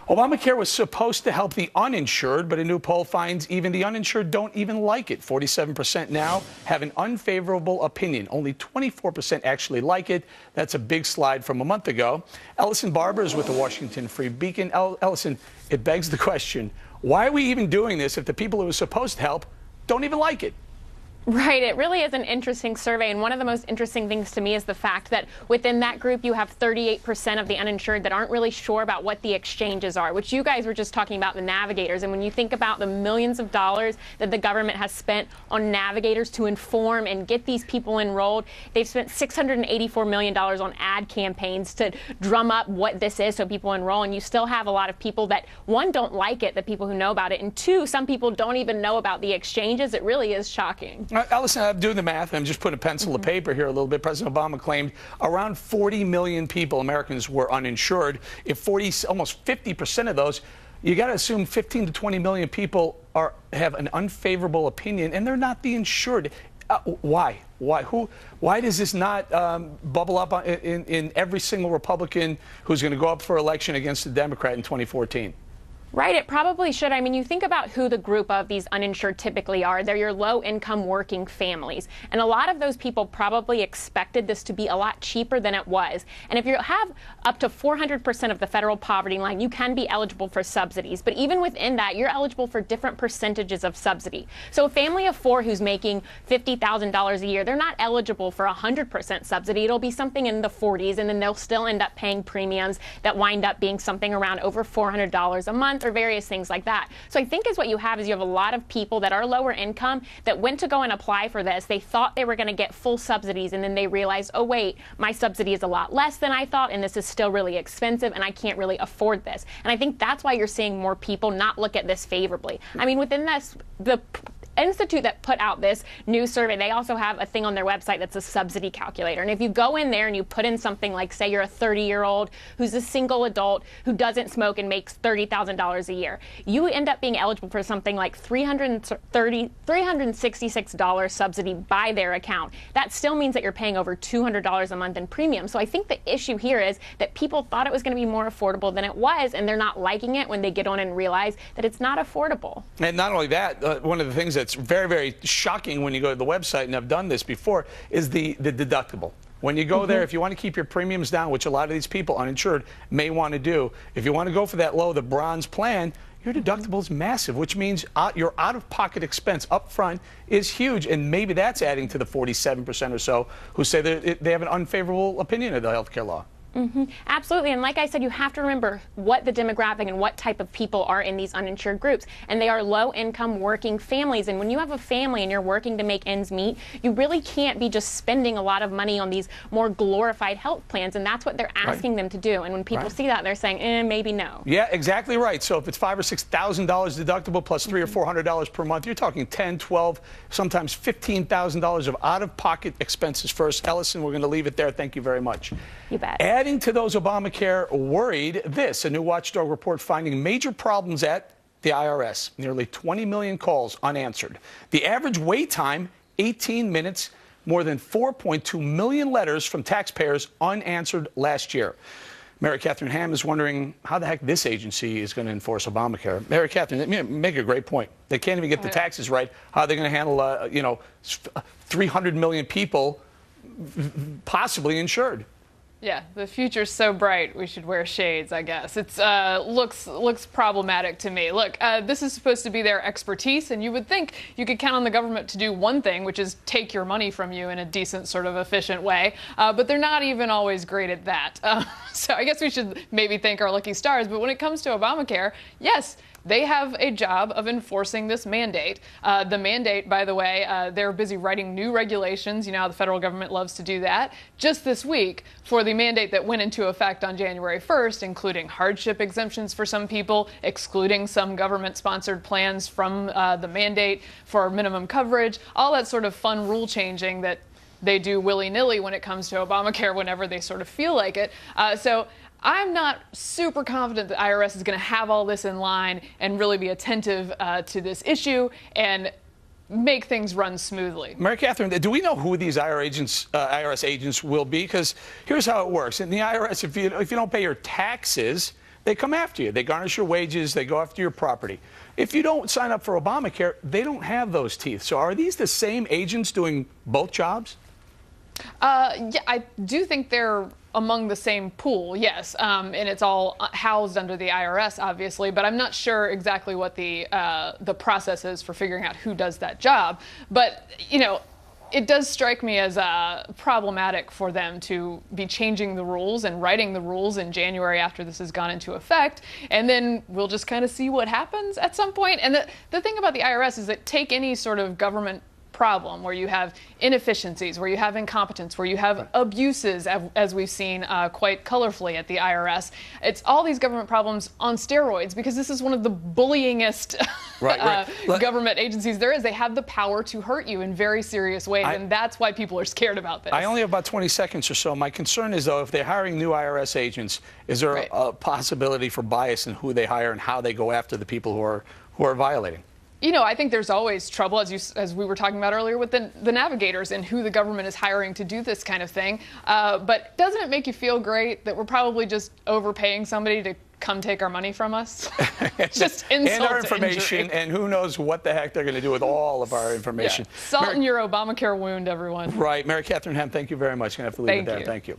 Obamacare was supposed to help the uninsured, but a new poll finds even the uninsured don't even like it. 47% now have an unfavorable opinion. Only 24% actually like it. That's a big slide from a month ago. Ellison Barber is with the Washington Free Beacon. Ellison, it begs the question, why are we even doing this if the people it was supposed to help don't even like it? Right. It really is an interesting survey. And one of the most interesting things to me is the fact that within that group, you have 38% of the uninsured that aren't really sure about what the exchanges are, which you guys were just talking about, the navigators. And when you think about the millions of dollars that the government has spent on navigators to inform and get these people enrolled, they've spent $684 million on ad campaigns to drum up what this is so people enroll. And you still have a lot of people that, one, don't like it, the people who know about it, and two, some people don't even know about the exchanges. It really is shocking. Ellison, I'm doing the math. I'm just putting a pencil to paper here a little bit. President Obama claimed around 40 million people, Americans, were uninsured. If almost 50% of those, you got to assume 15 to 20 million people have an unfavorable opinion, and they're not the insured. Why? Why does this not bubble up in every single Republican who's going to go up for election against a Democrat in 2014? Right, it probably should. I mean, you think about who the group of these uninsured typically are. They're your low-income working families. And a lot of those people probably expected this to be a lot cheaper than it was. And if you have up to 400% of the federal poverty line, you can be eligible for subsidies. But even within that, you're eligible for different percentages of subsidy. So a family of four who's making $50,000 a year, they're not eligible for 100% subsidy. It'll be something in the 40s, and then they'll still end up paying premiums that wind up being something around over $400 a month, or various things like that. So I think what you have a lot of people that are lower income that went to go and apply for this. They thought they were going to get full subsidies, and then they realized, oh wait, my subsidy is a lot less than I thought, and this is still really expensive, and I can't really afford this. And I think that's why you're seeing more people not look at this favorably. I mean, within this, the institute that put out this new survey, they also have a thing on their website that's a subsidy calculator. And if you go in there and you put in something like, say you're a 30-year-old who's a single adult who doesn't smoke and makes $30,000 a year, you end up being eligible for something like $366 subsidy by their account. That still means that you're paying over $200 a month in premium. So I think the issue here is that people thought it was going to be more affordable than it was, and they're not liking it when they get on and realize that it's not affordable. And not only that, one of the things that's very, very shocking when you go to the website, and I've done this before, is the deductible. When you go there, if you want to keep your premiums down, which a lot of these people uninsured may want to do, if you want to go for that low, the bronze plan, your deductible is massive, which means your out-of-pocket expense up front is huge. And maybe that's adding to the 47% or so who say they have an unfavorable opinion of the health care law. Absolutely. And like I said, you have to remember what the demographic and what type of people are in these uninsured groups. And they are low-income working families. And when you have a family and you're working to make ends meet, you really can't be just spending a lot of money on these more glorified health plans. And that's what they're asking them to do. And when people see that, they're saying, maybe no. Yeah, exactly right. So if it's $5,000 or $6,000 deductible plus $300 or $400 per month, you're talking $10,000, $12,000, sometimes $15,000 of out-of-pocket expenses first. Ellison, we're going to leave it there. Thank you very much. You bet. Adding to those Obamacare worried, a new watchdog report finding major problems at the IRS. Nearly 20 million calls unanswered. The average wait time, 18 minutes. More than 4.2 million letters from taxpayers unanswered last year. Mary Catherine Ham is wondering how the heck this agency is going to enforce Obamacare. Mary Catherine, make a great point. They can't even get the taxes right. How are they going to handle, 300 million people possibly insured? Yeah, the future's so bright, we should wear shades, I guess. It's looks problematic to me. Look, this is supposed to be their expertise, and you would think you could count on the government to do one thing, which is take your money from you in a decent, sort of efficient way. But they're not even always great at that. So I guess we should maybe thank our lucky stars. But when it comes to Obamacare, yes, they have a job of enforcing this mandate. The mandate, by the way, they're busy writing new regulations. You know how the federal government loves to do that. Just this week for the mandate that went into effect on January 1st, including hardship exemptions for some people, excluding some government-sponsored plans from the mandate for minimum coverage, all that sort of fun rule changing that they do willy-nilly when it comes to Obamacare whenever they sort of feel like it. So I'm not super confident the IRS is going to have all this in line and really be attentive to this issue and make things run smoothly. Mary Catherine, do we know who these IRS agents will be? Because here's how it works. In the IRS, if you don't pay your taxes, they come after you. They garnish your wages. They go after your property. If you don't sign up for Obamacare, they don't have those teeth. So are these the same agents doing both jobs? Yeah, I do think they're among the same pool, yes, and it's all housed under the IRS, obviously. But I'm not sure exactly what the process is for figuring out who does that job. But you know, it does strike me as problematic for them to be changing the rules and writing the rules in January after this has gone into effect, and then we'll just kind of see what happens at some point. And the thing about the IRS is that take any sort of government problem where you have inefficiencies, where you have incompetence, where you have abuses, as we've seen quite colorfully at the IRS. It's all these government problems on steroids because this is one of the bullyingest government agencies there is. They have the power to hurt you in very serious ways, and that's why people are scared about this. I only have about 20 seconds or so. My concern is, though, if they're hiring new IRS agents, is there a possibility for bias in who they hire and how they go after the people who are violating? You know, I think there's always trouble, as we were talking about earlier, with the navigators and who the government is hiring to do this kind of thing. But doesn't it make you feel great that we're probably just overpaying somebody to come take our money from us? Just insult and our information, to injury. and who knows what the heck they're going to do with all of our information. Yeah. Salt in your Obamacare wound, everyone. Right. Mary Catherine Hem, thank you very much. Going to have to leave it there. Thank you.